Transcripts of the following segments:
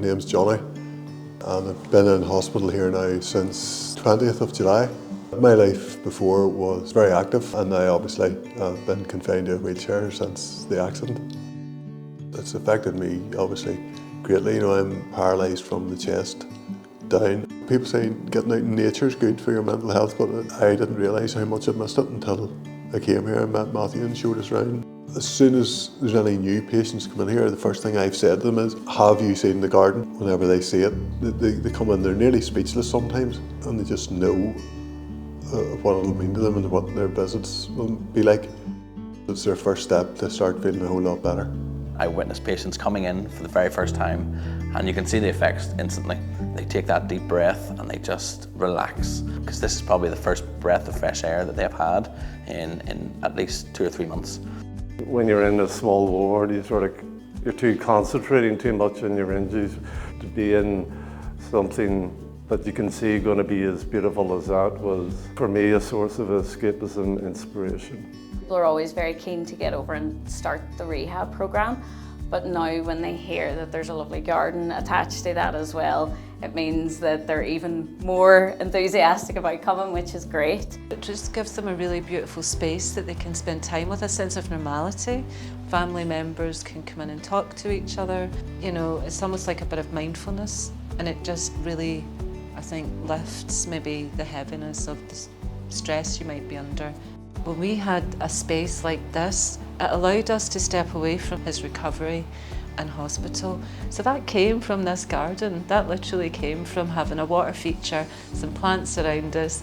name's Jonny, and I've been in hospital here now since 20th of July. My life before was very active, and I obviously have been confined to a wheelchair since the accident. It's affected me obviously greatly. I'm paralysed from the chest down. People say getting out in nature is good for your mental health, but I didn't realise how much I'd missed it until I came here and met Matthew and showed us around. As soon as there's any new patients come in here, the first thing I've said to them is, have you seen the garden? Whenever they see it, they come in, they're nearly speechless sometimes, and they just know what it'll mean to them and what their visits will be like. It's their first step to start feeling a whole lot better. I witness patients coming in for the very first time, and you can see the effects instantly. They take that deep breath and they just relax, because this is probably the first breath of fresh air that they've had in at least 2 or 3 months. When you're in a small ward, you're too concentrating too much on your injuries. To be in something that you can see going to be as beautiful as that was, for me, a source of escapism and inspiration. People are always very keen to get over and start the rehab programme, but now when they hear that there's a lovely garden attached to that as well, it means that they're even more enthusiastic about coming, which is great. It just gives them a really beautiful space that they can spend time with, a sense of normality. Family members can come in and talk to each other. It's almost like a bit of mindfulness, and it just really, I think, lifts maybe the heaviness of the stress you might be under. When we had a space like this, it allowed us to step away from his recovery and hospital. So that came from this garden. That literally came from having a water feature, some plants around us.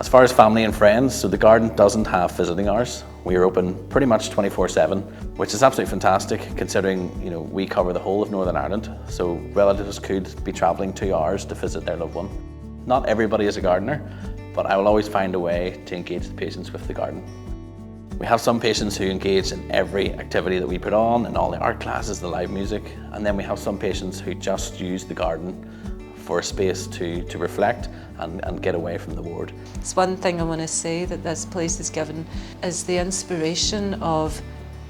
As far as family and friends, so the garden doesn't have visiting hours. We are open pretty much 24/7, which is absolutely fantastic considering we cover the whole of Northern Ireland, so relatives could be travelling 2 hours to visit their loved one. Not everybody is a gardener, but I will always find a way to engage the patients with the garden. We have some patients who engage in every activity that we put on, in all the art classes, the live music, and then we have some patients who just use the garden for a space to reflect and get away from the ward. It's one thing I want to say that this place has given is the inspiration of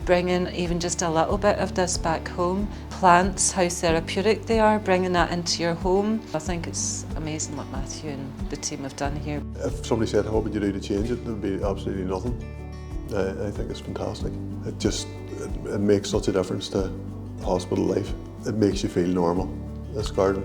bringing even just a little bit of this back home. Plants, how therapeutic they are, bringing that into your home. I think it's amazing what Matthew and the team have done here. If somebody said, what would you do to change it, there would be absolutely nothing. I think it's fantastic. It makes such a difference to hospital life. It makes you feel normal, this garden.